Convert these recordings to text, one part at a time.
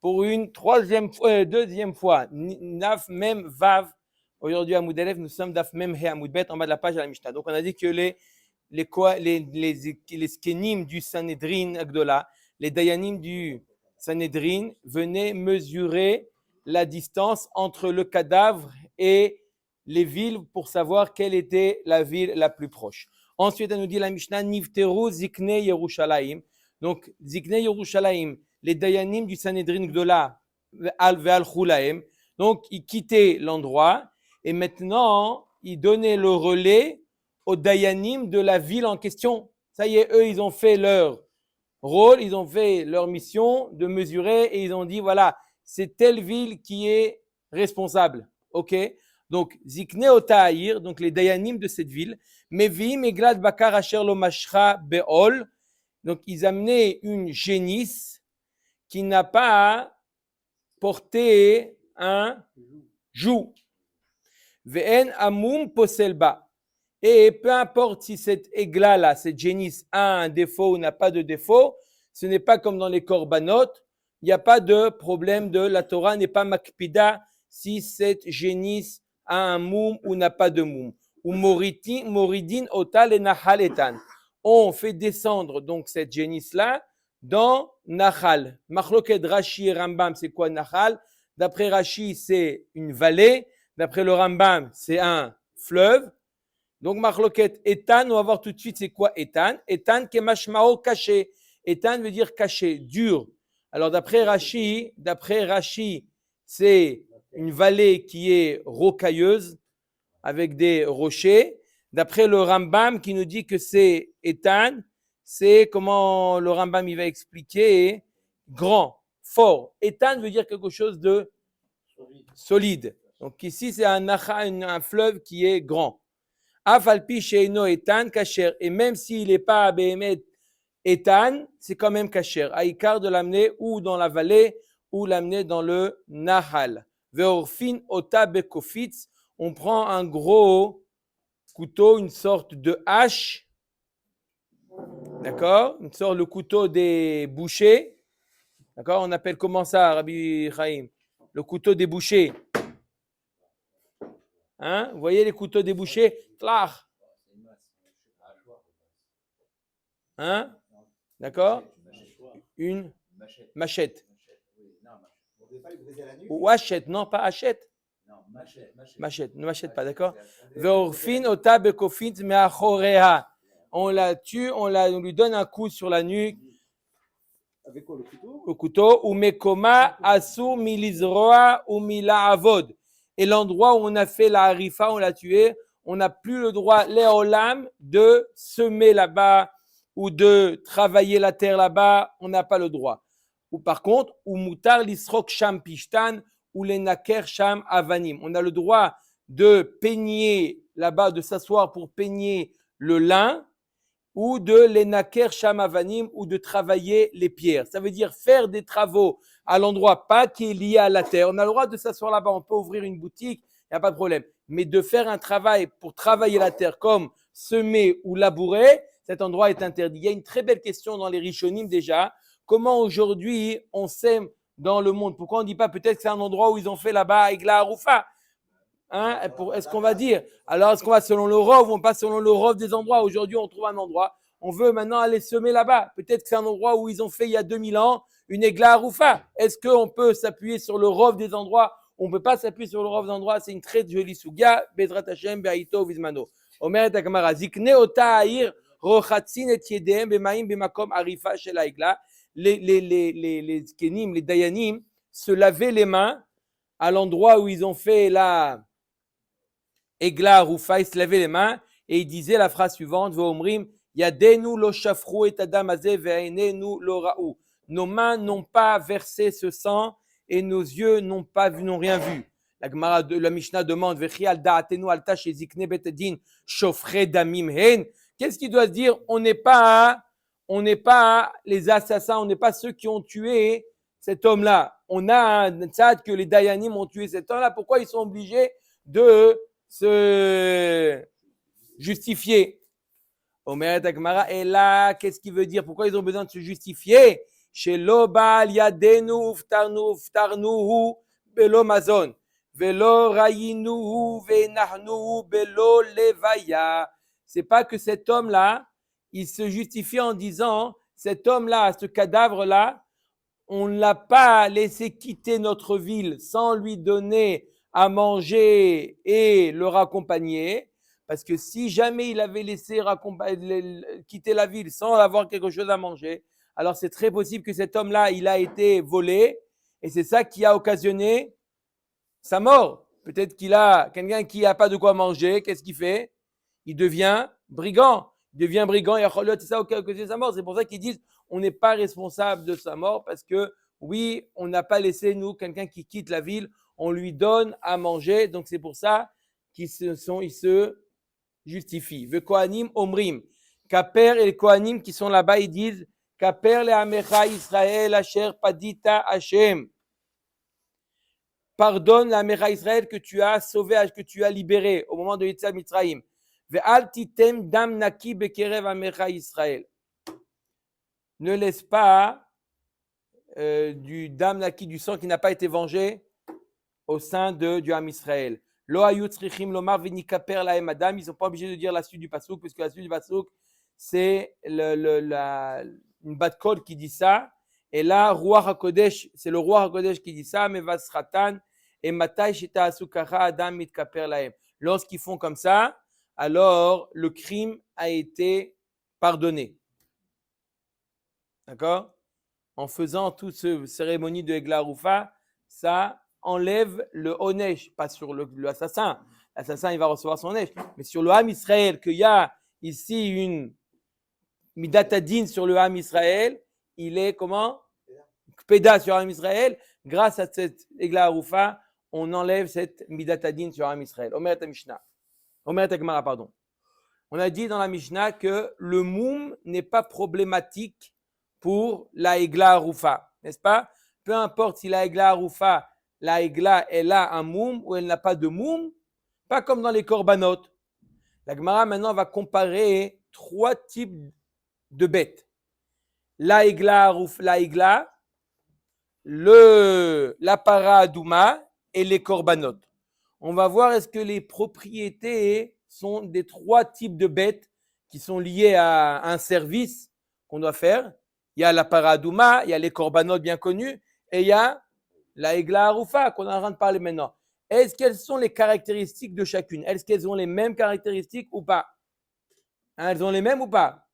pour une deuxième fois. Naf Mem Vav. Aujourd'hui à Moudelev, nous sommes Daf Mem He Amoudbet en bas de la page à la Mishnah. Donc on a dit que les skenim du Sanhedrin Agdola, les dayanim du Sanhedrin venaient mesurer la distance entre le cadavre et les villes pour savoir quelle était la ville la plus proche. Ensuite, elle nous dit la Mishnah, Nivteru Zikne Yerushalayim. Donc, Zikne Yerushalayim, les dayanim du Sanhedrin Gdola, Al Chulaim. Donc, ils quittaient l'endroit et maintenant, ils donnaient le relais aux dayanim de la ville en question. Ça y est, eux, ils ont fait leur rôle, ils ont fait leur mission de mesurer et ils ont dit, voilà, c'est telle ville qui est responsable. OK? Donc, Zikne Otahir, donc les dayanim de cette ville, Meviim Eglad Bakar Asher Lo Mashra Beol. Donc, ils amenaient une génisse qui n'a pas porté un joug. Ve'en Amum Poselba. Et peu importe si cet égla-là, cette génisse a un défaut ou n'a pas de défaut, ce n'est pas comme dans les korbanot, il n'y a pas de problème de la Torah n'est pas makpida si cette génisse a un moum ou n'a pas de moum. Ou moridin otal et nahal etan. On fait descendre donc cette génisse-là dans Nahal. Machloket Rashi et Rambam, c'est quoi Nahal? D'après Rashi, c'est une vallée. D'après le Rambam, c'est un fleuve. Donc, Machloket Etan, on va voir tout de suite c'est quoi Etan. Etan kemashmao caché. Etan veut dire caché, dur. Alors, d'après Rashi, c'est une vallée qui est rocailleuse avec des rochers. D'après le Rambam qui nous dit que c'est Etan, c'est comment le Rambam il va expliquer grand, fort. Etan veut dire quelque chose de solide. Donc ici, c'est un fleuve qui est grand. Afalpi sheino etan kasher. Et même s'il n'est pas Béhémet etan, c'est quand même kasher. Aïkar de l'amener ou dans la vallée ou l'amener dans le Nahal. Veorfin ota bekofitz. On prend un gros couteau, une sorte de hache. D'accord? Une sorte de couteau des bouchers. D'accord? On appelle comment ça, Rabbi Chaim? Le couteau des bouchers. Hein? Vous voyez les couteaux des bouchers? Tlach. Hein? D'accord? Une machette. Ou hachette, non, pas hachette. Machette, ne machette pas, d'accord? Veorfin ota bekofit meachoreha. On la tue, on lui donne un coup sur la nuque. Avec quoi, le couteau? Ou mekoma asu milizroa ou milaavod. Et l'endroit où on a fait la harifa, on l'a tué, on n'a plus le droit, léolam, de semer là-bas ou de travailler la terre là-bas, on n'a pas le droit. Ou par contre, ou mutar lisrok sham pishtan ou les naker sham avanim. On a le droit de peigner là-bas, de s'asseoir pour peigner le lin, ou de l'énaker sham avanim, ou de travailler les pierres. Ça veut dire faire des travaux à l'endroit pas qui est lié à la terre. On a le droit de s'asseoir là-bas, on peut ouvrir une boutique, il n'y a pas de problème. Mais de faire un travail pour travailler la terre comme semer ou labourer, cet endroit est interdit. Il y a une très belle question dans les Rishonim déjà. Comment aujourd'hui on sème dans le monde? Pourquoi on ne dit pas peut-être que c'est un endroit où ils ont fait là-bas Igla Haroufa? Hein? Est-ce qu'on va dire? Alors, est-ce qu'on va selon le rov ou pas selon le rov des endroits? Aujourd'hui, on trouve un endroit. On veut maintenant aller semer là-bas. Peut-être que c'est un endroit où ils ont fait il y a 2000 ans une Egla Haroufa. Est-ce qu'on peut s'appuyer sur le rov des endroits? On ne peut pas s'appuyer sur le rov des endroits. C'est une très jolie sugia. Bezrat Hashem, Be'aito, Vizmano. Omer et Agmara. Zikne ota ahir, rochatzin et yedehem, bemaim, bemakom, arifa, shel haigla. Les kenim, les dayanim, se lavaient les mains à l'endroit où ils ont fait la Egla Haroufa, ils se lavaient les mains et ils disaient la phrase suivante, V'omrim, Yadenu lo shafru et adam hazeh ve'einenu lo ra'u. Nos mains n'ont pas versé ce sang et nos yeux n'ont rien vu. La Mishnah demande, Vechi al da'atenu alta shezikne betedin shofre damim hen. Qu'est-ce qu'il doit se dire? On n'est pas les assassins, on n'est pas ceux qui ont tué cet homme-là. On a un tzad que les dayanim ont tué cet homme-là. Pourquoi ils sont obligés de se justifier? Omer Agmara, et là, qu'est-ce qu'il veut dire? Pourquoi ils ont besoin de se justifier? שלא בא על ידינו ופטרנוהו בלא מזון, ולא ראינוהו והנחנוהו בלא לוויה. C'est pas que cet homme-là, il se justifie en disant, cet homme-là, ce cadavre-là, on ne l'a pas laissé quitter notre ville sans lui donner à manger et le raccompagner, parce que si jamais il avait laissé quitter la ville sans avoir quelque chose à manger, alors c'est très possible que cet homme-là, il a été volé, et c'est ça qui a occasionné sa mort. Peut-être qu'il a quelqu'un qui n'a pas de quoi manger, qu'est-ce qu'il fait? Il devient brigand. Il devient brigand, et c'est ça qui a occasionné sa mort. C'est pour ça qu'ils disent on n'est pas responsable de sa mort, parce que oui, on n'a pas laissé, nous, quelqu'un qui quitte la ville, on lui donne à manger. Donc c'est pour ça qu'ils se justifient. Le Kohanim Omrim. Kaper et les Kohanim qui sont là-bas, ils disent Kaper le Amecha Israël Asher Padita Hashem. Pardonne l'Amecha Israël que tu as sauvé, que tu as libéré au moment de Yitzhak Mitzrayim. Ve'al titem dam naki bekerev Amecha Israël. Ne laisse pas du dam naki, du sang qui n'a pas été vengé au sein du Ham Israël. Lo hayu tzrichim lomar v'nikaper lahem adam. Ils ne sont pas obligés de dire la suite du pasuk, puisque la suite du pasuk, c'est une bat kol qui dit ça. Et là, Ruach HaKodesh, c'est le Ruach HaKodesh qui dit ça. Mevasratan et matai shita asukara adam mitkaper lahem. Lorsqu'ils font comme ça, alors le crime a été pardonné. D'accord? En faisant toute cette cérémonie de Egla Rufa, ça enlève le onesh, pas sur l'assassin. L'assassin, il va recevoir son onesh. Mais sur le Ham Israël, qu'il y a ici une midatadine sur le Ham Israël, il est comment? Kpeda sur Ham Israël. Grâce à cette Egla Rufa, on enlève cette midatadine sur Ham Israël. Omeret Mishnah. Omeret Gemara, pardon. On a dit dans la Mishnah que le moum n'est pas problématique pour la Egla Arufa, n'est-ce pas? Peu importe si la Egla Arufa, la Egla, elle a un moum ou elle n'a pas de moum, pas comme dans les korbanot. La Gemara maintenant va comparer 3 types de bêtes. La Egla Arufa, la Egla, la para adouma et les korbanot. On va voir est-ce que les propriétés sont des 3 types de bêtes qui sont liées à un service qu'on doit faire. Il y a la paradouma, il y a les korbanot bien connus, et il y a la Egla Arufa qu'on est en train de parler maintenant. Est-ce qu'elles sont les caractéristiques de chacune? Est-ce qu'elles ont les mêmes caractéristiques ou pas? Hein, elles ont les mêmes ou pas?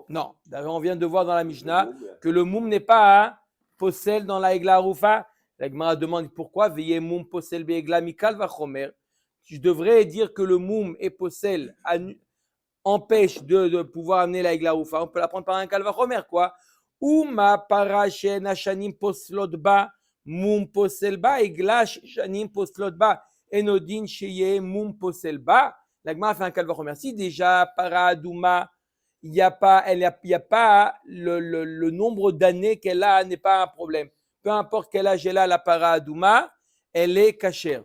Non. D'ailleurs, on vient de voir dans la Mishnah que le moum n'est pas possède dans la Egla Arufa. La Gemara demande pourquoi veillez moum possède be Egla mikal vachomer. Je devrais dire que le moum et possède empêche de pouvoir amener la Egla Arufa. On peut la prendre par un kalvachomer, quoi. Ou ma parachen ashanim poslot ba mum posel ba Egla shanim poslot ba enodin sheye mum posel ba. La Gemara fait un kalvachomer. Si déjà paradouma, il n'y a pas le nombre d'années qu'elle a n'est pas un problème. Peu importe quel âge elle a, la paradouma, elle est cachère.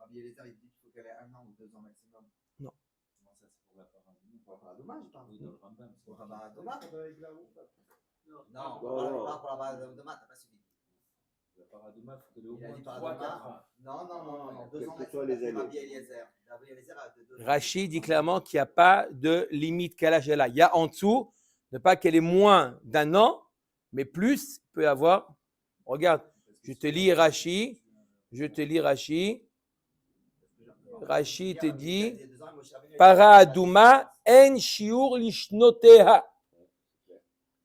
Rabbi Eliezer, il dit qu'il faut qu'elle ait 1 an ou 2 ans maximum. Non. Comment ça, c'est pour la paradouma, je parle. Oui, dans le Rambam. Pour la paradouma, non, pour la paradouma, t'as pas suivi. La paradouma, il faut qu'elle ait au moins 3-4 ans. Non, 2 ans maximum, Rabbi Eliezer. Rabbi Eliezer a 2 ans. Rachid dit clairement qu'il n'y a pas de limite quel âge elle a. Il y a en dessous, ne pas qu'elle ait moins d'1 an, mais plus, il peut y avoir. Regarde, je te lis Rachid. Rachid te dit Para Adouma en shiur lishnoteha.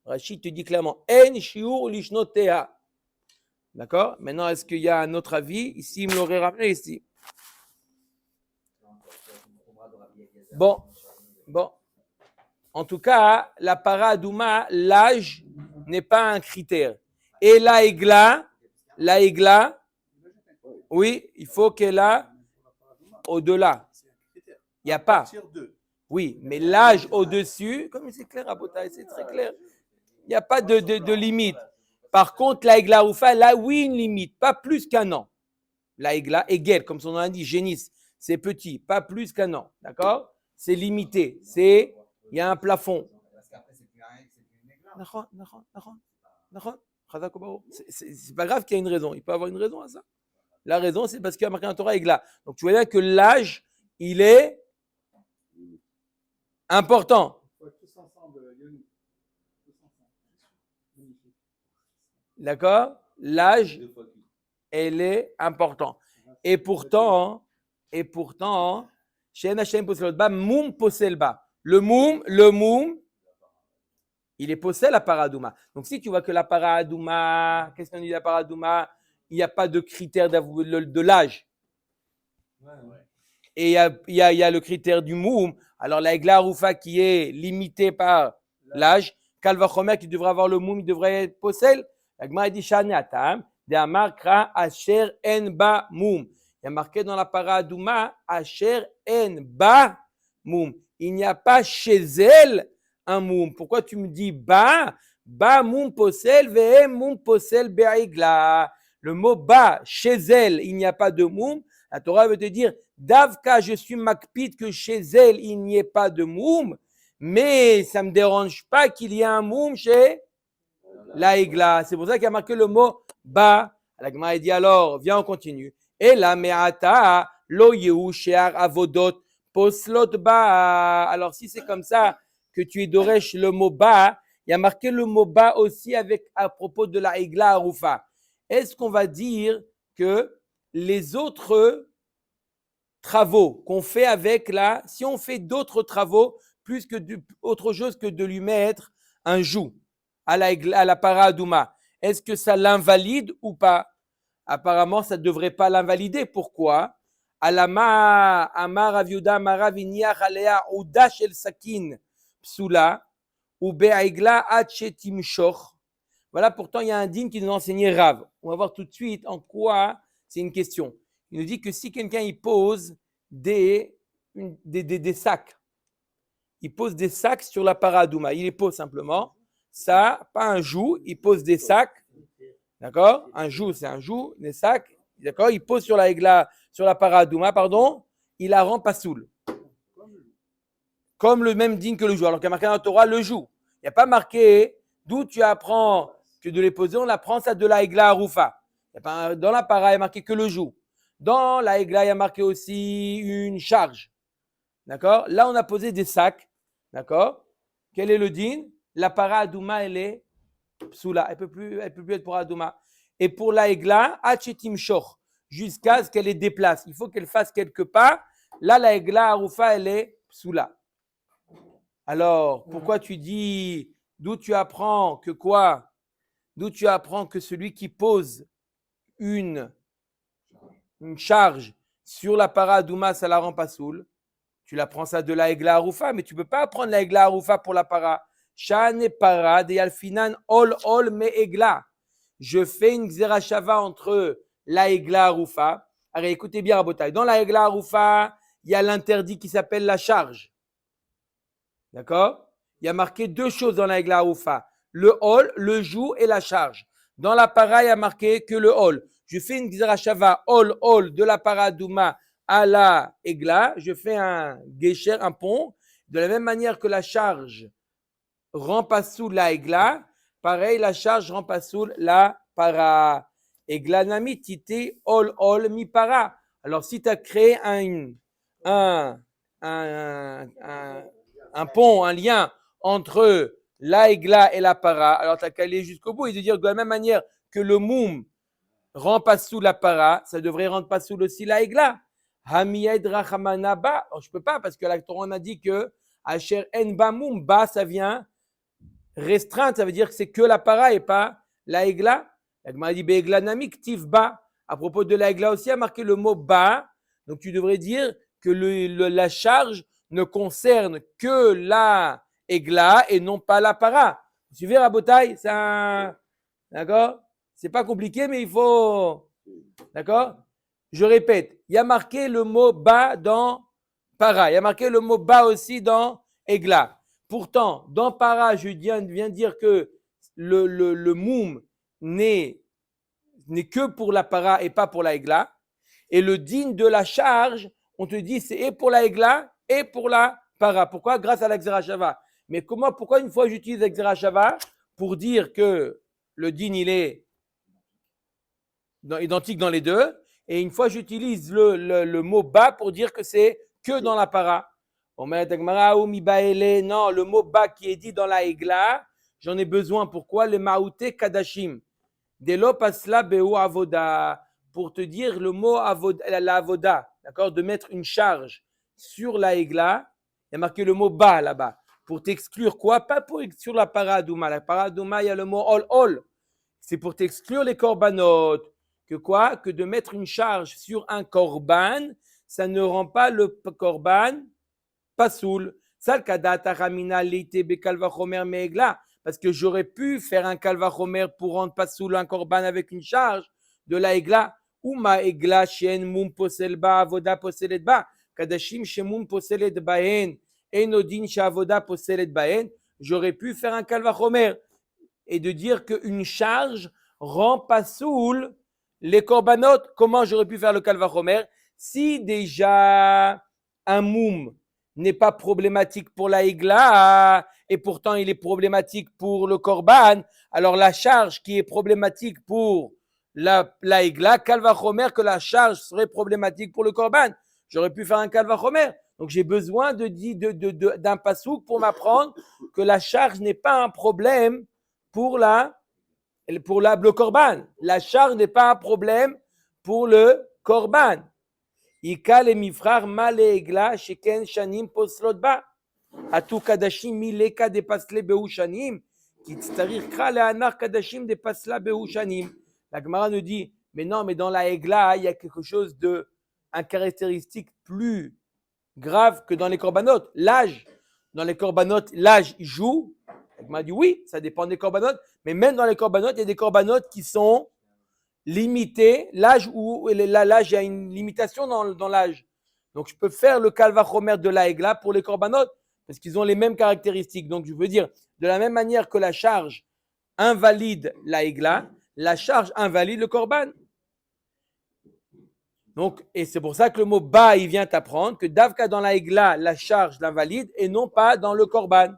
Rachid te dit clairement en shiur lishnoteha. D'accord? Maintenant, est-ce qu'il y a un autre avis? Ici, il me l'aurait ramené ici. Bon. En tout cas, la para Adouma, l'âge n'est pas un critère. Et la Egla, oui, il faut qu'elle a au-delà. Il n'y a pas. Oui, mais l'âge au-dessus, comme c'est clair à Botaï, c'est très clair. Il n'y a pas de limite. Par contre, la Egla Rufa, là, oui, une limite, pas plus qu'1 an. La Egla, Egel, comme son nom l'indique, génisse, c'est petit, pas plus qu'1 an. D'accord? C'est limité. Il y a un plafond. Parce qu'après, c'est plus une Egla. C'est pas grave qu'il y ait une raison. Il peut avoir une raison à ça. La raison, c'est parce qu'il y a marqué dans la Torah Egla. Donc tu vois bien que l'âge, il est important. D'accord? L'âge, elle est important. Et pourtant, Shen Hashem posel ba, moum posel ba. Le moum, il est possède la paradouma. Donc si tu vois que la paradouma, qu'est-ce qu'on dit la paradouma? Il n'y a pas de critère de l'âge. Et il y a le critère du moum. Alors la Egla Arufa qui est limitée par l'âge, Kalva Chomer qui devrait avoir le moum, il devrait être possède. La Gemara dit Shanatam, de Amarkra Asher En Ba Moum. Il y a marqué dans la paradouma Asher En Ba Moum. Il n'y a pas chez elle un moum. Pourquoi tu me dis ba? Ba moum posel ve moum posel be'igla. Le mot ba, chez elle, il n'y a pas de moum. La Torah veut te dire, davka, je suis makpid que chez elle, il n'y ait pas de moum. Mais ça ne me dérange pas qu'il y ait un moum chez la igla. C'est pour ça qu'il y a marqué le mot ba. La Gemara dit alors, viens, on continue. Et la me'ata lo yehu she'ar avodot poslot ba. Alors si c'est comme ça que tu es doresh le mot ba, il y a marqué le mot ba aussi à propos de la igla arufa. Est-ce qu'on va dire que les autres travaux qu'on fait si on fait d'autres travaux plus que autre chose que de lui mettre un joug à la paradouma, est-ce que ça l'invalide ou pas? Apparemment, ça ne devrait pas l'invalider. Pourquoi? Alama amar aviuda mara viniach alea udash el sakin psula ou be'aigla achetim shoch. Voilà, pourtant, il y a un dîne qui nous enseignait Rav. On va voir tout de suite en quoi c'est une question. Il nous dit que si quelqu'un il pose des sacs, il pose des sacs sur la paradouma, il les pose simplement, ça, pas un joug, il pose des sacs, d'accord? Un joug, c'est un joug, des sacs, d'accord? Il pose sur la paradouma, pardon, il la rend pas soul. Comme le même dîne que le joug. Alors qu'il y a marqué dans la Torah le joug. Il n'y a pas marqué d'où tu apprends que de les poser, on apprend ça de la Egla Arufa. Dans la para, il y a marqué que le joug. Dans la Egla, il y a marqué aussi une charge. D'accord? Là, on a posé des sacs. D'accord? Quel est le din? La para Adouma, elle est psoula. Elle peut plus être pour Adouma. Et pour la Egla, Achetim Shoch, jusqu'à ce qu'elle les déplace. Il faut qu'elle fasse quelques pas. Là, la Egla Arufa, elle est psoula. Alors, pourquoi tu dis, d'où tu apprends que quoi? D'où tu apprends que celui qui pose une charge sur la para-douma, ça la rend pas soul. Tu l'apprends ça de la Egla Arufa, mais tu ne peux pas apprendre la Egla Arufa pour la para. Shane para de yalfinan ol me Egla. Je fais une xerashava entre la Egla Arufa. Alors écoutez bien, Rabotai. Dans la Egla Arufa, il y a l'interdit qui s'appelle la charge. D'accord? Il y a marqué deux choses dans la Egla Arufa. Le hol, le joug et la charge. Dans la para, il y a marqué que le hol. Je fais une xerashava hol de la paradouma à la Egla. Je fais un gesher, un pont. De la même manière que la charge rend pas sous la Egla, pareil, la charge rend pas sous la para. Egla nami tite hol mi para. Alors, si tu as créé un pont, un lien entre la Egla et la para, alors tu as qu'à aller jusqu'au bout et de dire de la même manière que le moum rend pas sous la para, ça devrait rendre pas sous aussi la Egla. Hamiyed rachamana ba. Je peux pas parce que la Torah on a dit que Asher en ba moum, ba ça vient restreinte, ça veut dire que c'est que la para et pas la Egla. La Gemara dit Be'egla namik tiv ba. À propos de la Egla aussi, a marqué le mot ba. Donc tu devrais dire que la charge ne concerne que la Egla et non pas la para. Vous suivez Rabotai? C'est un... D'accord? C'est pas compliqué, mais il faut... D'accord? Je répète, il y a marqué le mot ba dans para. Il y a marqué le mot ba aussi dans Egla. Pourtant, dans para, je viens de dire que le moum n'est que pour la para et pas pour la Egla. Et le din de la charge, on te dit c'est et pour la Egla et pour la para. Pourquoi? Grâce à la Xerashava. Mais pourquoi une fois j'utilise la Xerashava? Pour dire que le din, il est identique dans les deux. Et une fois, j'utilise le mot ba pour dire que c'est que dans la para. Non, le mot ba qui est dit dans la egla, j'en ai besoin. Pourquoi? Le maouté kadashim. Delo pasla beu avoda. Pour te dire le mot avoda, la avoda, d'accord? De mettre une charge sur la egla. Il y a marqué le mot ba là-bas. Pour t'exclure quoi? Pas pour exclure la paradouma. La paradouma, il y a le mot ol. C'est pour t'exclure les korbanot. Que quoi? Que de mettre une charge sur un korban, ça ne rend pas le korban pasoul. Parce que j'aurais pu faire un kalvachomer pour rendre pasoul un korban avec une charge de la egla. Ou ma egla shen mum posel ba avoda poselet ba. Kadashim shemum poselet baen. Enodin shavoda poselet baen. J'aurais pu faire un kalvachomer et de dire qu'une charge rend pasoul les korbanot. Comment j'aurais pu faire le kalvachomer? Si déjà un moum n'est pas problématique pour la igla et pourtant il est problématique pour le korban, alors la charge qui est problématique pour la igla, kalvachomer, que la charge serait problématique pour le korban. J'aurais pu faire un kalvachomer. Donc j'ai besoin d'un pasouk pour m'apprendre que la charge n'est pas un problème pour le korban. La charge n'est pas un problème pour le korban. Ika le mifrar ma le egla sheken shanim poslot ba. Atu kadashim mileka de pasle behu shanim. Kitstarir kra le anar kadashim de pasla behu shanim. La Gemara nous dit, mais non, mais dans la egla, il y a quelque chose un caractéristique plus grave que dans les korbanot. L'âge. Dans les korbanot, l'âge joue. La Gemara dit oui, ça dépend des korbanot. Mais même dans les korbanot, il y a des korbanot qui sont limité, l'âge, il y a une limitation dans l'âge. Donc, je peux faire le kalvachomer de la egla pour les korbanot, parce qu'ils ont les mêmes caractéristiques. Donc, je veux dire, de la même manière que la charge invalide la egla, la charge invalide le korban. Donc, et c'est pour ça que le mot ba, il vient t'apprendre que davka dans la egla, la charge l'invalide, et non pas dans le korban.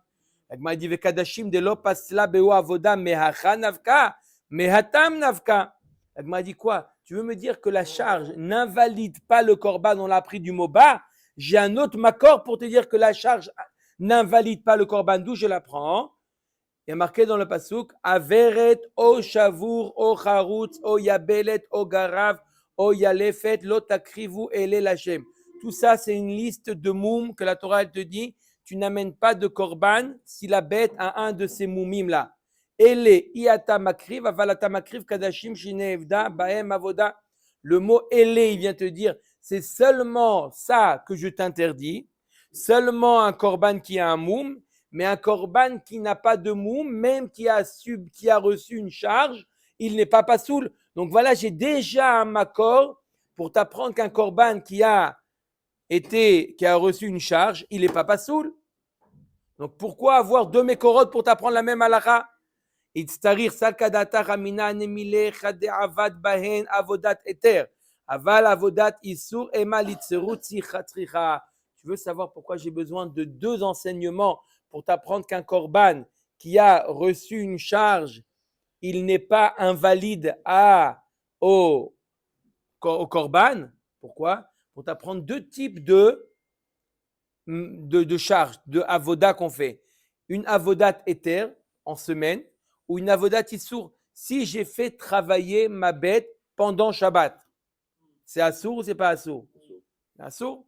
Il dit, vekadashim de lo pasla beo avoda mehacha navka, mehatam navka. Elle m'a dit quoi? Tu veux me dire que la charge n'invalide pas le korban, on l'a appris du mot ba? J'ai un autre makor pour te dire que la charge n'invalide pas le korban, d'où je l'apprends. Il y a marqué dans le pasouk, averet o shavour o charutz o yabelet o garav o yalefet lo takrivu ele lachem. Tout ça, c'est une liste de moum que la Torah elle te dit, tu n'amènes pas de korban si la bête a un de ces moumim là. Ele iata makriv avalata makriv kadashim shinevda baem avoda. Le mot ele, il vient te dire, c'est seulement ça que je t'interdis, seulement un korban qui a un moum, mais un korban qui n'a pas de moum, même qui a reçu une charge, il n'est pas pasoul. Donc voilà, j'ai déjà un makor pour t'apprendre qu'un korban qui a reçu une charge, il n'est pas pasoul. Donc pourquoi avoir deux mekorot pour t'apprendre la même halakha? Itztarir salkadata ramina nemile chade avad bahen avodat eter. Aval avodat isur ema litzerut tsichatricha. Tu veux savoir pourquoi j'ai besoin de deux enseignements pour t'apprendre qu'un korban qui a reçu une charge, il n'est pas invalide au korban? Pourquoi? Pour t'apprendre deux types de charges, de avoda qu'on fait. Une avodat eter en semaine, ou une avodat issour, si j'ai fait travailler ma bête pendant Shabbat, c'est assour ou c'est pas assour? Assour.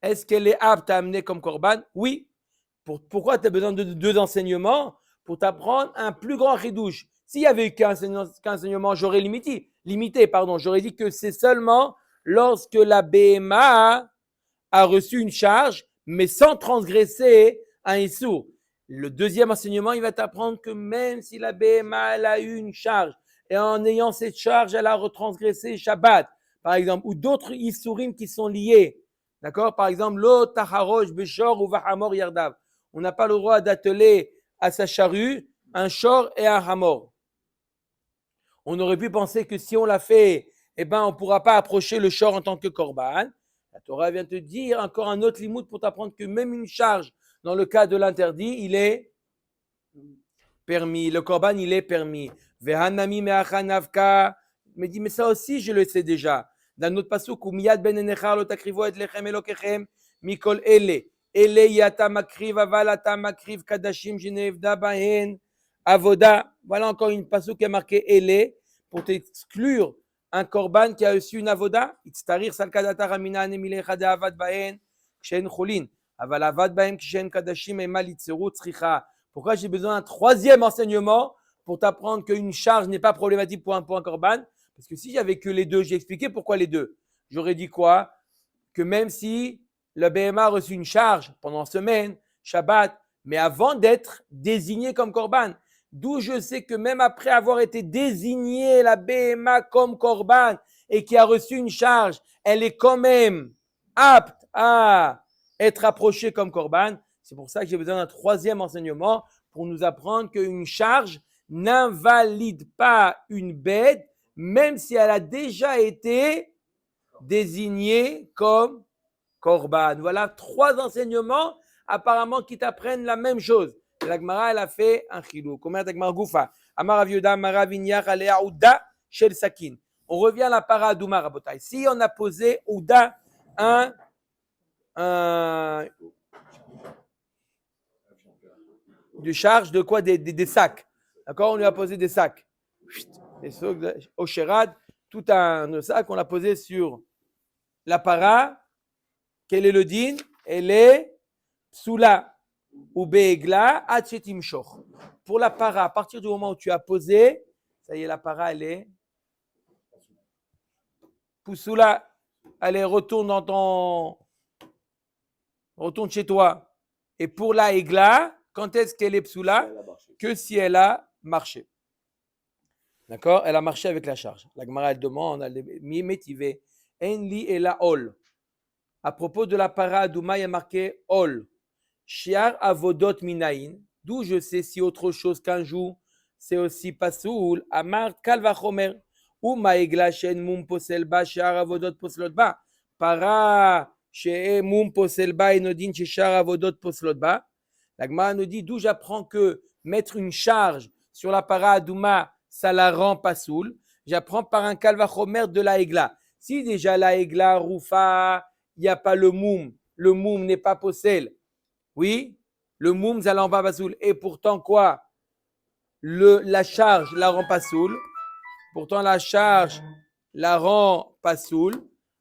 Est-ce qu'elle est apte à amener comme korban? Oui. Pourquoi tu as besoin de deux enseignements? Pour t'apprendre un plus grand chidouche. S'il y avait eu qu'un enseignement, j'aurais limité, j'aurais dit que c'est seulement lorsque la BMA a reçu une charge, mais sans transgresser un issour. Le deuxième enseignement, il va t'apprendre que même si la BMA elle a eu une charge et en ayant cette charge, elle a retransgressé Shabbat, par exemple, ou d'autres issourim qui sont liés. D'accord? Par exemple, lo taharosh beshor ou vahamor yardav. On n'a pas le droit d'atteler à sa charrue un shor et un hamor. On aurait pu penser que si on l'a fait, on ne pourra pas approcher le shor en tant que korban. La Torah vient te dire encore un autre limoud pour t'apprendre que même une charge, dans le cas de l'interdit, il est permis. Le korban, il est permis. Vehanami me'achanavka. Mais dit, mais ça aussi, je le sais déjà. Dans notre pasuk, Miyad ben enechar lo takrivo et lechem elokechem mikol ele. Ele yata makriv aval ata makriv kadashim jenevda bahen avoda. Voilà encore une pasuk qui est marquée ele pour t'exclure un korban qui a reçu une avoda. Itztarir salkadata ramina anemilecha de avad bahen kshen cholin. Aval avad bahen kshen kadashim emal itzeru tzricha. Pourquoi j'ai besoin d'un troisième enseignement pour t'apprendre qu'une charge n'est pas problématique pour un korban? Parce que si j'avais que les deux, j'ai expliqué pourquoi les deux. J'aurais dit quoi? Que même si le BMA a reçu une charge pendant semaine, Shabbat, mais avant d'être désigné comme korban, d'où je sais que même après avoir été désigné la BMA comme korban et qui a reçu une charge, elle est quand même apte à être approchée comme korban. C'est pour ça que j'ai besoin d'un troisième enseignement pour nous apprendre qu'une charge n'invalide pas une bête, même si elle a déjà été désignée comme korban. Voilà 3 enseignements apparemment qui t'apprennent la même chose. La Gemara, elle a fait un chilou. Comment la Gemara Goufa? Amar Rav Yehuda, Amar Rav Inyach, Alea Ouda, Shel Sakin. On revient à la para Adouma, Rabotai. Si on a posé Ouda de charge de quoi? Des sacs. D'accord? On lui a posé des sacs. Des sacs au Sherad, tout un sac, on l'a posé sur la para. Quel est le din? Elle est psoula ou be'egla atchetim shoch. Pour la para, à partir du moment où tu as posé, ça y est, la para, elle est psoula. Allez, retourne chez toi. Et pour la egla, quand est-ce qu'elle est psoula? Que si elle a marché. D'accord? Elle a marché avec la charge. La Gemara, elle demande, mi métivé, en li et la ol. À propos de la para Adouma, il y a marqué ol. Shiar avodot minaïn. D'où je sais si autre chose qu'un jour, c'est aussi pasoul. Amar kalvachomer. Ou maegla shen mum poselba shiar avodot poslotba. Para she mum poselba enodin shiar avodot poslotba. La Gemara nous dit d'où j'apprends que mettre une charge sur la para Adouma, ça la rend pasoul. J'apprends par un kalvachomer de la egla. Si déjà la egla roufa, il n'y a pas le moum n'est pas possel. Oui, le moum, ça l'en va pasoul. Et pourtant quoi? La charge la rend pasoul. Pourtant la charge la rend pasoul.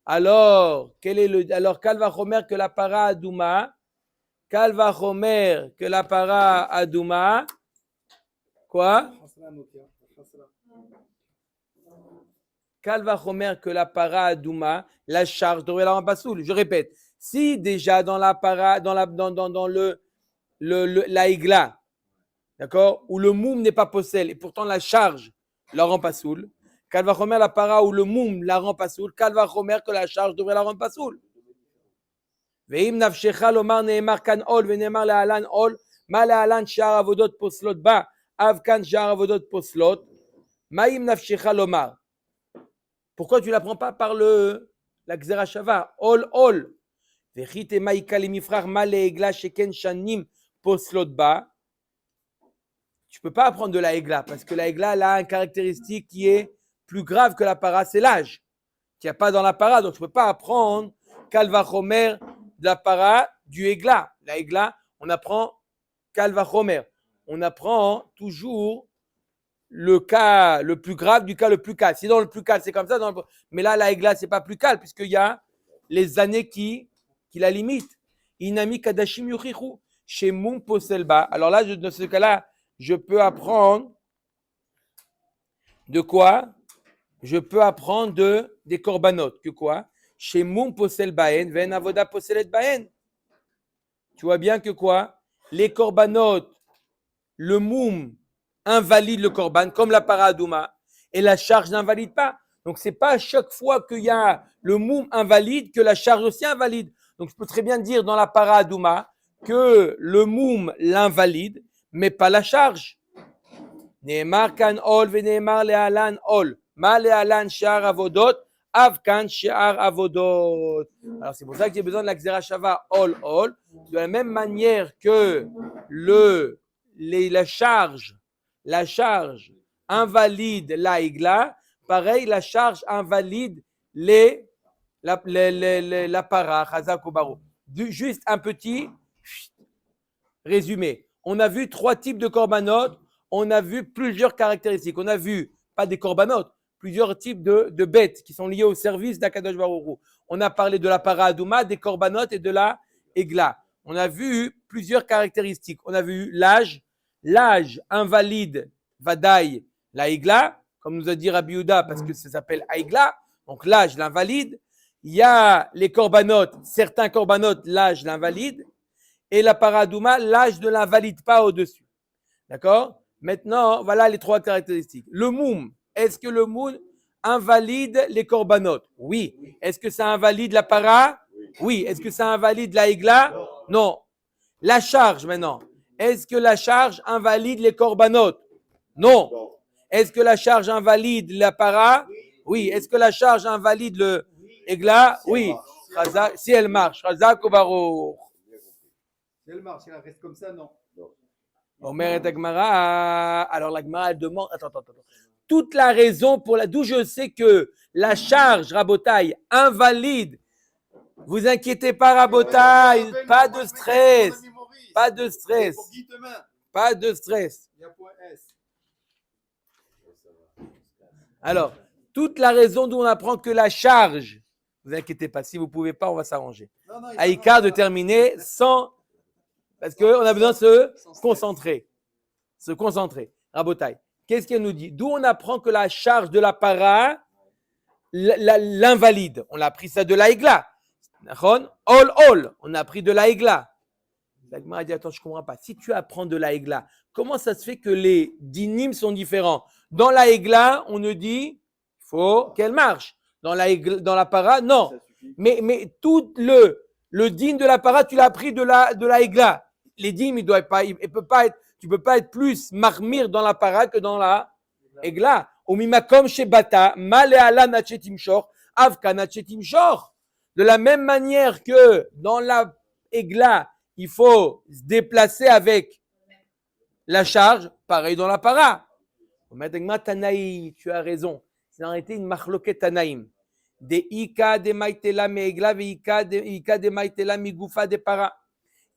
Alors, kalvachomer que la para Adouma, kalvachomer que la para Adouma, quoi? Kalvachomer que la para Adouma, la charge devrait la rendre pasoul. Je répète, si déjà dans la para, dans la igla, d'accord, où le moum n'est pas possel et pourtant la charge la rend pasoul, kalvachomer la para où le moum la rend pasoul, kalvachomer que la charge devrait la rendre pasoul. Veim nafshecha lomar neemar kan ol veneemar lealan ol ma lealan shar avodot poslot ba av kan shar avodot poslot maim nafshecha lomar. Pourquoi tu ne l'apprends pas par la Gzera Shava? Ol. Vechite maïka lemifrar male egla sheken shanim poslot ba. Tu ne peux pas apprendre de la egla parce que la egla elle a une caractéristique qui est plus grave que la para, c'est l'âge. Qui n'y a pas dans la para, donc tu ne peux pas apprendre kalvachomer de la para du egla. La egla, on apprend kalvachomer. On apprend toujours le cas le plus grave du cas le plus calme. Sinon, le plus calme, c'est comme ça. Mais là, la egla, c'est pas plus calme puisqu'il y a les années qui la limitent. Inami kadashim yuchichu chez mum poselba. Alors là, dans ce cas-là, je peux apprendre de quoi? Je peux apprendre des korbanot. Que quoi? Chez mum posel baen, ven avoda poselet baen. Tu vois bien que quoi? Les korbanot, le mum invalide le korban, comme la para Adouma, et la charge n'invalide pas. Donc, ce n'est pas à chaque fois qu'il y a le moum invalide que la charge aussi invalide. Donc, je peux très bien dire dans la para Adouma que le moum l'invalide, mais pas la charge. Neemar kan ol ve neemar lealan ol. Ma lealan shar avodot, av kan shar avodot. Alors, c'est pour ça que j'ai besoin de la Gzera Shava ol. De la même manière que la charge invalide la igla. Pareil, la charge invalide la para, chazak ou baro. Juste un petit résumé. On a vu 3 types de korbanot. On a vu plusieurs caractéristiques. On a vu, pas des korbanot, plusieurs types de bêtes qui sont liées au service d'Akadosh Baruch Hu. On a parlé de la para adouma, des korbanot et de la égla. On a vu plusieurs caractéristiques. On a vu l'âge. L'âge invalide vadaï la égla, comme nous a dit Rabbi Yehuda, parce que ça s'appelle aigla. Donc l'âge l'invalide. Il y a les korbanot, certains korbanot, l'âge l'invalide. Et la para adouma, l'âge ne l'invalide pas au-dessus. D'accord? Maintenant, voilà les 3 caractéristiques. Le moum, est-ce que le moum invalide les korbanot? Oui. Est-ce que ça invalide la para? Oui. Est-ce que ça invalide la igla? Non. La charge maintenant. Est-ce que la charge invalide les korbanot? Non. Est-ce que la charge invalide la para? Oui. Est-ce que la charge invalide le igla? Oui. Si elle marche. Chazak ou barour. Si elle marche, elle reste comme ça, non. Omer et Agmara. Alors la Agmara elle demande. Attends. Toute la raison d'où je sais que la charge Rabotaï invalide. Vous inquiétez pas Rabotaï, pas de stress. Pas de stress. Pas de stress. Alors, toute la raison d'où on apprend que la charge, vous inquiétez pas, si vous pouvez pas, on va s'arranger. Aïka de terminer sans. Parce qu'on a besoin de se concentrer. Se concentrer. Rabotaï. Qu'est-ce qu'elle nous dit? D'où on apprend que la charge de la para l'invalide. On a appris ça de la igla. All. On a appris de la igla. L'agma a dit, attends, je ne comprends pas. Si tu apprends de la igla, comment ça se fait que les dinim sont différents? Dans la igla, on nous dit, il faut qu'elle marche. Dans la para, non. Mais tout le din de la para, tu l'as appris de la igla. Les dim, tu ne peux pas être plus marmire dans la para que dans la igla. Omimakom shebata, maleala nachetim shor, avka nachetim shor. De la même manière que dans la igla, il faut se déplacer avec la charge, pareil dans la para. Tanaï, tu as raison. C'est en réalité une machloket tanaïm. De ika de maitela meegla ve ika de maitela migufa de para.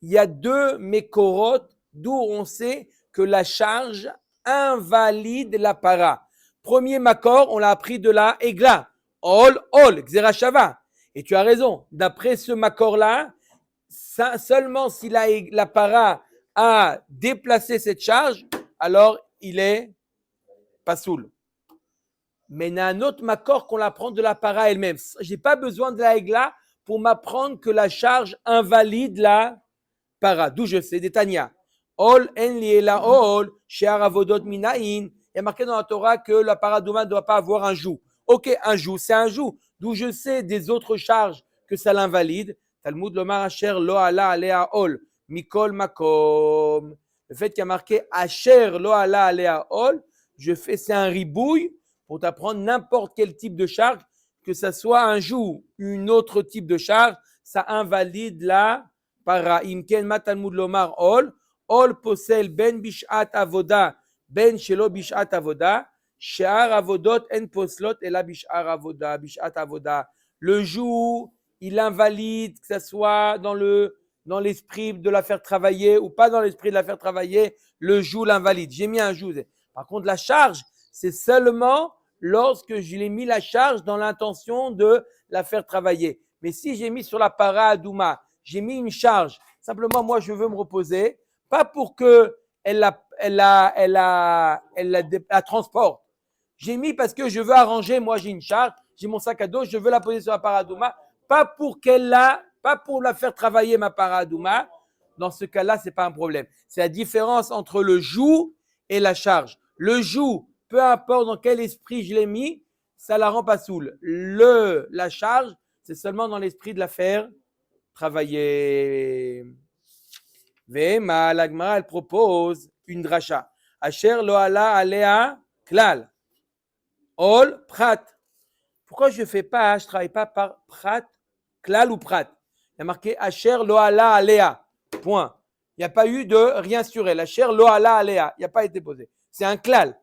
Il y a 2 mekorot d'où on sait que la charge invalide la para. Premier makor, on l'a appris de la egla. Ol, xerashava. Et tu as raison. D'après ce makor-là, seulement si la para a déplacé cette charge, alors il est pasoul. Mais il y a un autre makor qu'on apprend de la para elle-même. Je n'ai pas besoin de la egla pour m'apprendre que la charge invalide la para. D'où je sais, des Tanya. Ol en liela ol, she'ar avodot minaïn. Il y a marqué dans la Torah que la para douma ne doit pas avoir un joug. Ok, un joug, c'est un joug. D'où je sais des autres charges que ça l'invalide. Talmud lomar asher lo ala alea ol, mikol makom. Le fait qu'il y a marqué asher lo ala alea ol, c'est un ribouille pour t'apprendre n'importe quel type de charge, que ça soit un joug, une autre type de charge, ça invalide la para. Imken ma talmud lomar ol posel ben bishat avoda, ben shelo bishat avoda, she'ar avodot en poslot ela bishar avoda, bishat avoda. Le joug, il invalide, que ça soit dans l'esprit de la faire travailler ou pas dans l'esprit de la faire travailler, le joug l'invalide. J'ai mis un joug. Par contre, la charge, c'est seulement lorsque je l'ai mis la charge dans l'intention de la faire travailler. Mais si j'ai mis sur la para adouma, j'ai mis une charge, simplement moi je veux me reposer, pas pour que elle la transporte. J'ai mis parce que je veux arranger, moi j'ai une charge, j'ai mon sac à dos, je veux la poser sur la para adouma, pas pour la faire travailler ma para adouma. Dans ce cas-là, c'est pas un problème. C'est la différence entre le joug et la charge. Le joug, peu importe dans quel esprit je l'ai mis, ça la rend pas saoule. La charge, c'est seulement dans l'esprit de la faire travailler. Vema, la Gemara, elle propose une dracha. Asher lo ala alea klal. Ol prat. Pourquoi je travaille pas par prat, klal ou prat? Il y a marqué Asher lo ala alea. Point. Il n'y a pas eu de rien sur elle. Asher lo ala alea. Il n'y a pas été posé. C'est un klal.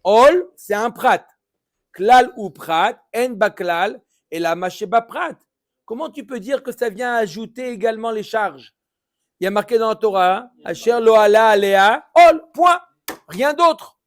Ol, c'est un prat. Klal ou prat, en baklal, et la macheba prat. Comment tu peux dire que ça vient ajouter également les charges? Il y a marqué dans la Torah, Asher lo ala alea, ol, point. Rien d'autre.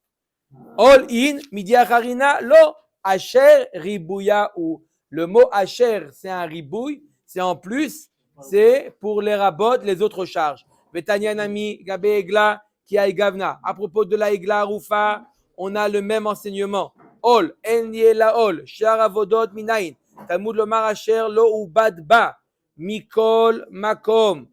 Ol in, midi acharina, lo. Asher ribouya ou. Le mot asher, c'est un ribouille, c'est en plus, c'est pour les rabots, les autres charges. Vetanyanami, gabe egla, ki a gavna. À propos de la egla rufa, on a le même enseignement. Ol, en la ol, shar avodot minayin. Talmud lomar asher lo ubad ba, mikol makom.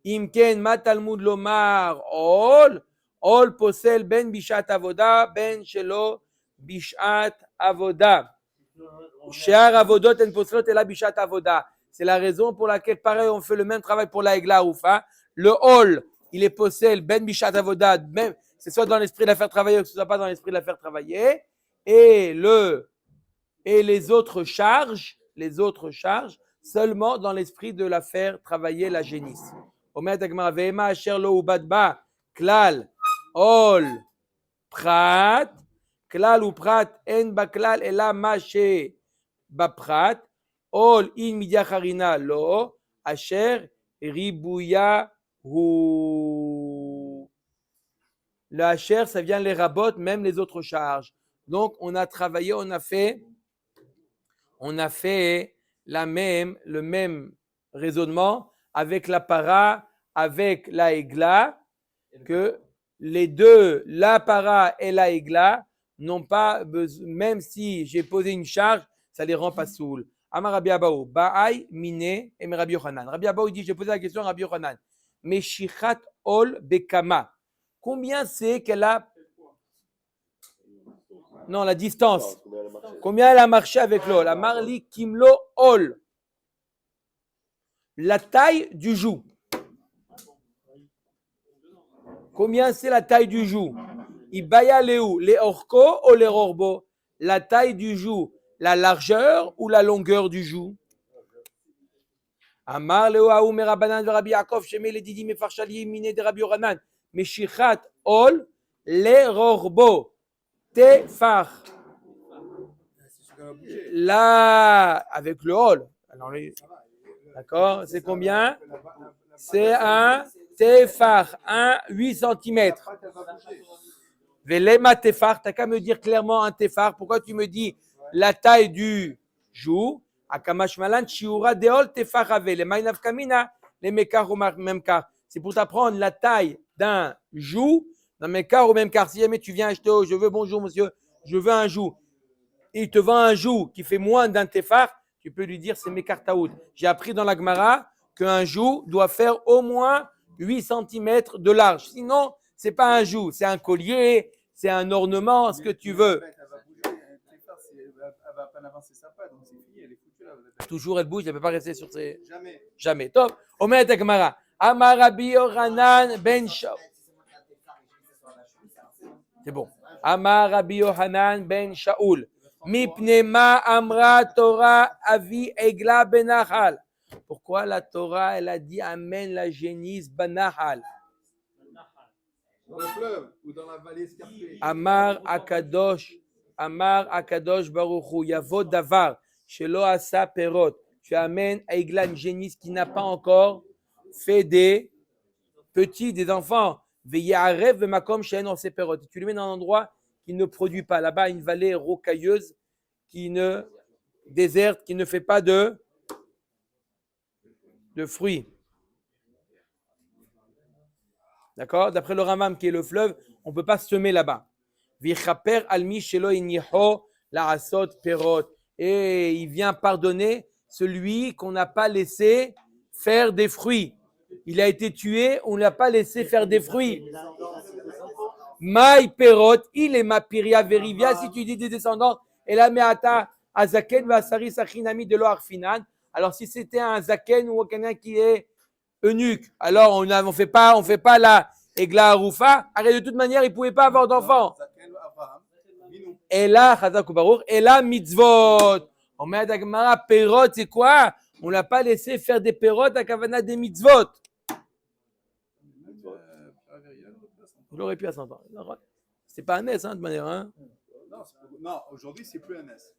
Imken ma talmud lomar ol, ol posel ben bishat avoda, ben shelo bishat avoda. Shar avodot en poslot et la bishat avoda. C'est la raison pour laquelle, pareil, on fait le même travail pour la egla oufa. Le ol, il est posel ben bishat avoda, même, c'est soit dans l'esprit de la faire travailler ou que ce soit pas dans l'esprit de la faire travailler. Et les autres charges seulement dans l'esprit de la faire travailler la génisse. Omet Agmara ve'ema asher lo ubad ba klal ol prat klal ou prat en ba klal ela ma she ba prat ol in midya charina lo asher ribouya hu. Le asher, ça vient les rabots, même les autres charges. Donc on a travaillé, on a fait le même raisonnement avec la para, avec la egla, que les deux, la para et la egla, n'ont pas besoin, même si j'ai posé une charge, ça les rend pas saouls. Amar Rabbi Abaou, Ba'ai, Mine, et Rabbi Yochanan. Rabbi Abaou dit, j'ai posé la question à Rabbi Yochanan. Meshichat ol bekama. Combien c'est qu'elle a? Non, la distance. Combien elle a marché avec l'ol? La marli kimlo ol. La taille du joug. Combien c'est la taille du joug? Ibaya leu, les orko ou les rorbo? La taille du joug, la largeur ou la longueur du joug? Amar leu aou merabanan de Rabbi Yaakov, shemé les didi mefarshali mine de Rabbi Yochanan. Meshichat ol, les rorbo. Tefar. Là, avec le hall. D'accord? C'est combien? C'est un tefar, 8 cm. Velema tefar, t'as qu'à me dire clairement un tefar. Pourquoi tu me dis la taille du joug? Akamash malan shiura deol tefar ave. Les maïnav kamina, les mekar ou même car. C'est pour t'apprendre la taille d'un joug. Dans mes cas ou même car, si jamais tu viens acheter, je veux bonjour monsieur, je veux un joug, et il te vend un joug qui fait moins d'un tefar, tu peux lui dire c'est mes kartaout. J'ai appris dans la Gemara qu'un joug doit faire au moins 8 cm de large. Sinon, c'est pas un joug, c'est un collier, c'est un ornement, ce que tu veux. Toujours elle bouge, elle ne peut pas rester sur ses. Jamais. Top. Omet Gemara. Amar Rabbi Yochanan ben Shaul. C'est bon. Amar Rabbi Yochanan ben Shaul. Mipnema amra Torah avi egla benachal. Pourquoi la Torah, elle a dit amène la génisse benachal? Dans le fleuve ou dans la vallée escarpée. Amar Akadosh Baruchu. Yavo davar. Shelo asa perot. Tu amènes à egla une génisse qui n'a pas encore fait des petits, des enfants. Tu le mets dans un endroit qui ne produit pas. Là-bas, une vallée rocailleuse, déserte, qui ne fait pas de fruits. D'accord? D'après le Rambam, qui est le fleuve, on ne peut pas semer là-bas. Et il vient pardonner celui qu'on n'a pas laissé faire des fruits. Il a été tué, on ne l'a pas laissé faire des fruits. Maï perot, il est ma piria verivia. Si tu dis des descendants, et la meata azaken va saris achinami de l'oarfinan. Alors si c'était un zaken ou quelqu'un qui est eunuque, alors on fait pas la egla arufa. Arrête, de toute manière, il pouvait pas avoir d'enfant. Et là, chazak baruch, et là mitzvot. On met à Dagmara perot, c'est quoi? On l'a pas laissé faire des perot à kavana des mitzvot. Il aurait pu à 100 ans. C'est pas un S, de manière. Hein? Non, aujourd'hui, c'est plus un S.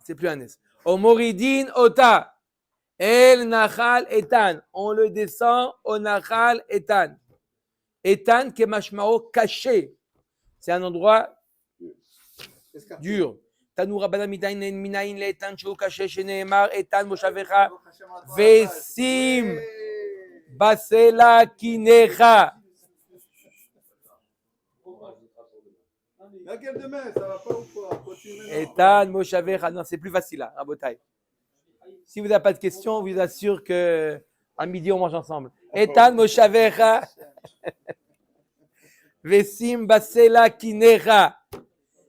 C'est plus un S. Omoridin ota. El nachal etan. On le descend au nachal etan. Etan kemashmao caché. C'est un endroit dur. Tanu Rabbanan minayin le'etan sheu caché sheneemar etan moshavecha vesim basela kinecha. Laquelle demain, ça va pas ou quoi? Continue maintenant. Etan moshavecha. Non, c'est plus facile là, Rabotai. Si vous n'avez pas de questions, on vous assure que à midi on mange ensemble. Etan moshavecha vesim basela kinecha.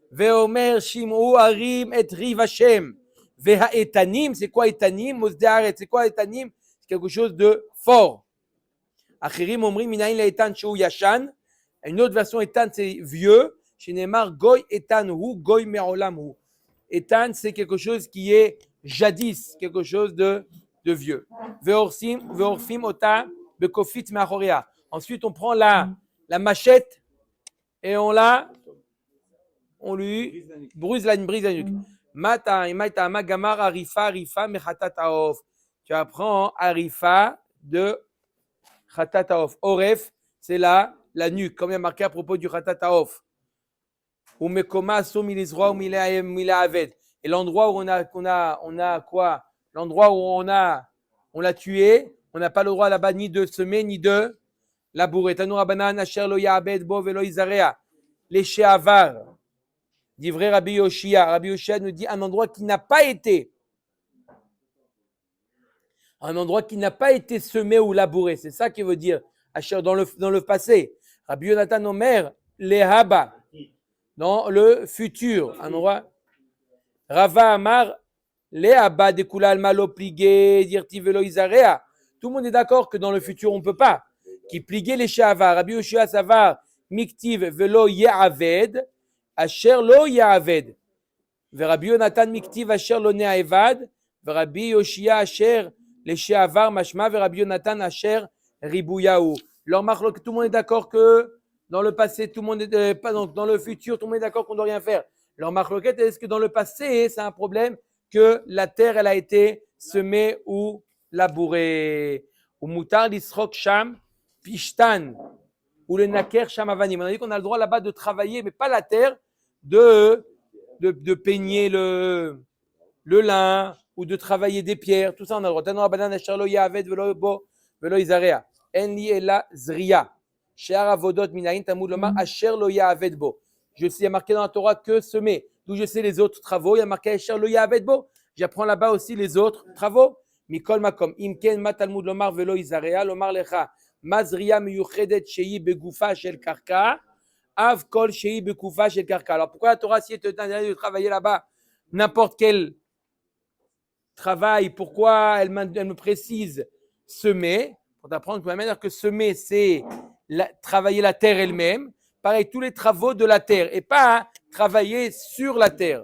Veomer shim'u arim et riv Hashem. Veha etanim, c'est quoi etanim? Mosde haaretz, c'est quoi etanim? C'est quelque chose de fort. Achirim omrim minayin le'etan sheu yashan. Une autre version etan, c'est vieux. Shenemar goy etan hu, goy me'olam hu. Etan, c'est quelque chose qui est jadis, quelque chose de vieux. Veorfim ota bekofit me'achorea. Ensuite, on prend la machette et on lui brise la nuque. Tu apprends arifa de khatat haof. Oref, c'est la nuque, comme il y a marqué à propos du khatat haof. Et l'endroit où on a quoi? L'endroit où on l'a tué, on n'a pas le droit là-bas ni de semer ni de labourer. Tanu Rabbanan asher lo ya'abed bo velo yizarea. Les she'avar. Dit vrai Rabbi Yoshia. Rabbi Yoshia nous dit un endroit qui n'a pas été semé ou labouré. C'est ça qu'il veut dire asher dans le passé. Rabbi Yonatan Omer lehaba. Dans le futur, un endroit. Rava Amar, Léaba de Kulal Malo Pligé, Dirti Velo Isarea. Tout le monde est d'accord que dans le futur, on ne peut pas. Qui pliguait les Shavar, Rabbi Yoshia Savar, Miktiv Velo Ya'aved, Asher Lo Ya'aved. Rabbi Yonatan Miktiv Asher Lo Ne'aevad, Rabbi Yoshia Asher les Shavar Mashma, Rabbi Yonatan Asher Ribouyaou. Leur marque, tout le monde est d'accord que dans le passé, tout le monde est pas dans le futur, tout le monde est d'accord qu'on ne doit rien faire. Leur marloquette, est-ce que dans le passé, c'est un problème que la terre, elle a été semée ou labourée? Ou moutar l'isrok sham pishtan ou le naker sham avanim. On a dit qu'on a le droit là-bas de travailler, mais pas la terre, de peigner le lin ou de travailler des pierres. Tout ça, on a le droit. Tano abanan asher lo ya'aved velo bo velo izarea. En li ela zriya. She'ar avodot minayin tamud lomar asher lo ya'aved bo. Je sais, il y a marqué dans la Torah que semer. D'où je sais les autres travaux. Il y a marqué asher lo ya'aved bo. J'apprends là-bas aussi les autres travaux. Mikol makom. Imken ma talmud lomar velo izarea lomar lecha. Mazriya miyuchedet shei begufa shel karka. Av kol shei begufa shel karka. Alors pourquoi la Torah si elle te dit de travailler là-bas n'importe quel travail, pourquoi elle me précise semer? Pour t'apprendre de la manière que semer, c'est travailler la terre elle-même. Pareil, tous les travaux de la terre et pas travailler sur la terre.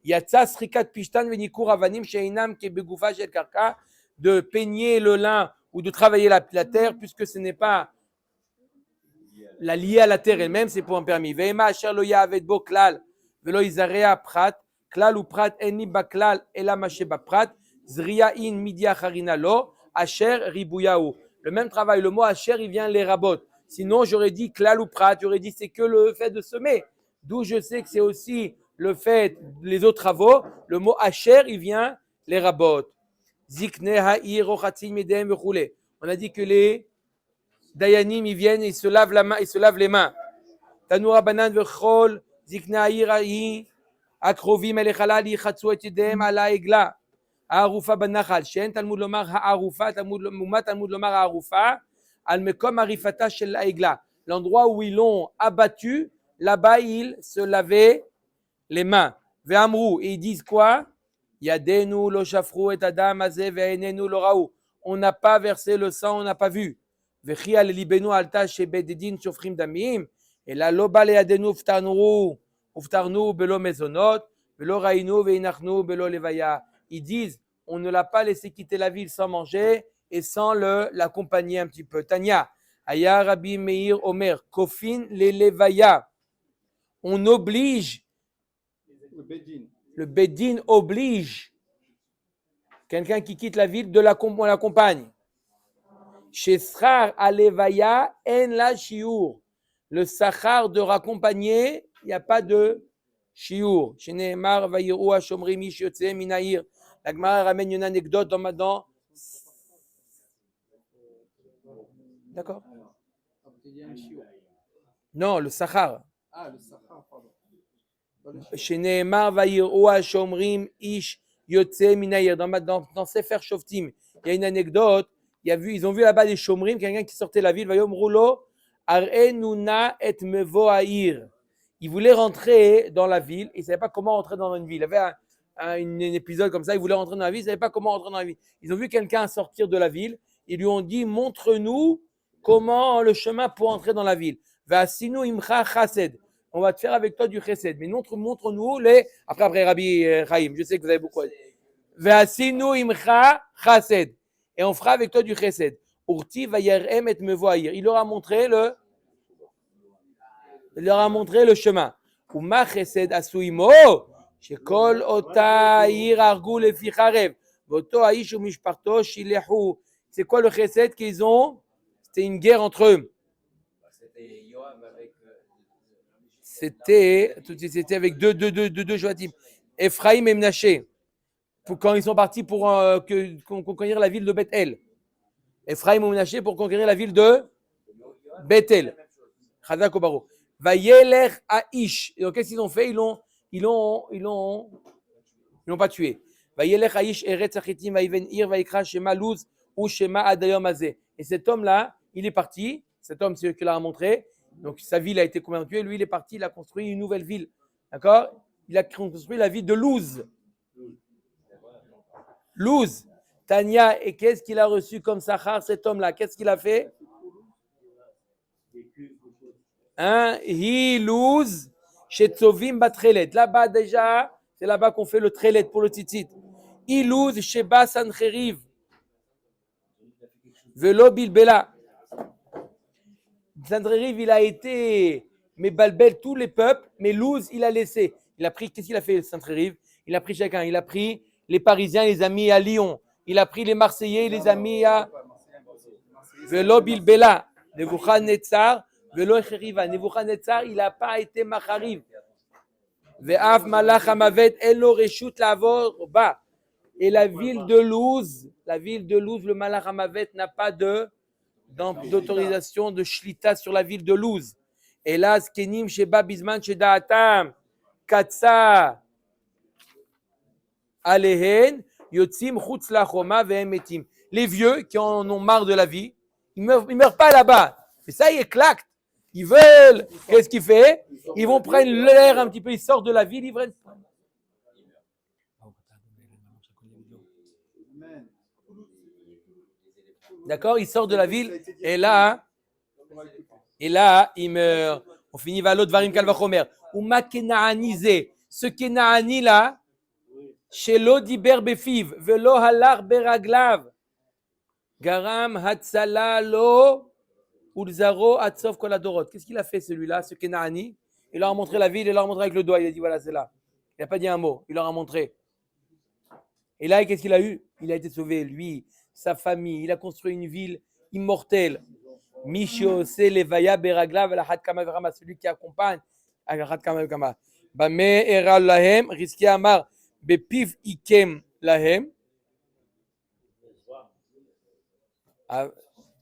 Yatsa srikat pishtan venikur avanim sheinam kebegufa shel karka, de peigner le lin ou de travailler la terre, puisque ce n'est pas la liée à la terre elle-même, c'est pour un permis. Ve'ema asher lo ya'aved bo klal velo izarea prat. Klal ou prat eni baklal ela mashe baprat zriya in midia harina lo asher ribouyaou. Le même travail, le mot asher, il vient les rabot. Sinon, j'aurais dit klal ou prat, j'aurais dit c'est que le fait de semer. D'où je sais que c'est aussi le fait, les autres travaux. Le mot asher, il vient les rabot. Zikne ha'ir ochatzim medem vechule. On a dit que les dayanim, ils viennent, ils se lavent la main, ils se lavent les mains. Tanu Rabbanan vechol zikne ha'ir ha'ir. הקרובים אל החלל יחצו את ידיהם על העגלה הערופה בנחל שאין תלמוד לומר הערופה מומת תלמוד לומר הערופה על מקום עריפתה של העגלה. L'endroit où ils l'ont abattu, là-bas ils se lavaient les mains. ואמרו, et ils disent quoi? ידינו לא שפכו את הדם הזה ועינינו לא ראו. On n'a pas versé le sang, on n'a pas vu. וכי על ליבנו עלתה שבית דין שופכים דמים אלא לא בא לידינו ופטרנו Uftarnu belo mezonot, belo raïnu veinachnu belo levaya. Ils disent, on ne l'a pas laissé quitter la ville sans manger et sans l'accompagner un petit peu. Tanya, Aya Rabbi Meir Omer, Kofin le levaya. On oblige Le Bedin. Le Bedin oblige quelqu'un qui quitte la ville de on l'accompagne. Chez Srar Alevaya en la shiur. Le sachar de raccompagner, il n'y a pas de shiur. Chez Nehemar Vayiru Hashomri Mish Yotze Minaïr. La Gemara ramène une anecdote dans. D'accord. Non, le sachar. Ah, le Sahara, pardon. Chez Nehemar Vayiru Hashomrim Ish Yotze Minaïr. Dans Sefer Shoftim, il y a une anecdote. Ils ont vu là-bas des Shomrim, quelqu'un qui sortait de la ville. Vayom Roulo Ar'enuna et Mevoaïr. Il voulait rentrer dans la ville. Il ne savait pas comment rentrer dans une ville. Il y avait un épisode comme ça. Il voulait rentrer dans la ville. Il ne savait pas comment rentrer dans la ville. Ils ont vu quelqu'un sortir de la ville. Ils lui ont dit montre-nous comment le chemin pour entrer dans la ville. Vasinu imcha chased. On va te faire avec toi du chesed. Mais montre-nous les. Après Rabbi Chaim. Je sais que vous avez beaucoup. Vasinu imcha chased. Et on fera avec toi du chesed. Urti vayarem et mevoaïr. Il leur a montré le chemin. Uma chesed asuimo. Shekol ota ir argu lefi charev. Voto aish u mishparto shilehu. C'est quoi le chesed qu'ils ont? C'était une guerre entre eux. C'était avec deux Joatim. Ephraim et Menaché. Quand ils sont partis pour conquérir la ville de Beth-El. Ephraim et Menaché pour conquérir la ville de Beth-El. Chazak Obaro. Vayeler Aish. Et donc qu'est-ce qu'ils ont fait? Ils l'ont pas tué. Vayeler Aish Eretz Achitim Vaiven Ir Vaikra Shema Luz ou Shema Adayom Azeh. Et cet homme-là, il est parti. Cet homme, c'est ce qu'il leur a montré. Donc sa ville a été complètement tuée. Lui, il est parti. Il a construit une nouvelle ville. D'accord? Il a construit la ville de Luz. Luz. Tania, et qu'est-ce qu'il a reçu comme sachar, cet homme-là? Qu'est-ce qu'il a fait? Luz chez Tzovim Batrelet. Là-bas, déjà, c'est là-bas qu'on fait le trelet pour le tzitzit. Luz chez Sancheriv. Velo Bilbela. Sancheriv, il a été mébalbel tous les peuples, mais Luz, il a laissé. Il a pris, qu'est-ce qu'il a fait, Sancheriv? Il a pris chacun. Il a pris les Parisiens, les amis à Lyon. Il a pris les Marseillais, les amis à Velo Bilbela. Nebuchadnezzar, Velo Echeriva. Nebuchadnezzar, il n'a pas été Machariv. Ve'af Malach Hamavet, Elo Reshut Lavor Ba. Et la ville de Luz, le Malach Hamavet n'a pas d'autorisation de shlita sur la ville de Luz. Et là, Skenim Sheba Bizman Shedaatam, Katsa Alehen. Les vieux qui en ont marre de la vie, ils meurent pas là-bas. Mais ça, ils éclatent. Ils veulent. Qu'est-ce qu'ils font? Ils vont prendre l'air un petit peu. Ils sortent de la ville. Ils prennent. D'accord? Ils sortent de la ville. Et là, ils meurent. On finit vers l'autre Varim Kalvachomer. Ou Makenaanizé. Ce Kenaani là. Shelo diber befiv, velo halach beraglav, garam hatzala lo ulzaro atzov koladorot. Qu'est-ce qu'il a fait celui-là, ce Kenaani? Il leur a montré la ville, il leur a montré avec le doigt. Il a dit voilà, c'est là. Il n'a pas dit un mot. Il leur a montré. Et là, qu'est-ce qu'il a eu? Il a été sauvé, lui, sa famille. Il a construit une ville immortelle. Mishio se levaya beraglav la hatkama verama, celui qui accompagne à la hatkama verama. Bame eral lahem riski amar. Bepiv ikem lahem.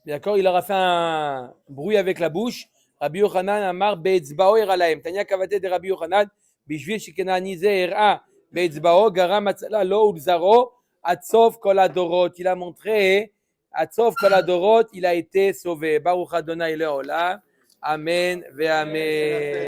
D'accord, il leur a fait un bruit avec la bouche. Rabbi Yochanan amar be'etzbao era lahem. Tanya kavate de Rabbi Yochanan bishvil shekenani ze era be'etzbao garam atzala lo ulzaro atzov kol adorot. Il a montré atzov kol adorot. Il a été sauvé. Baruch Adonai le'olam. Amen ve amen.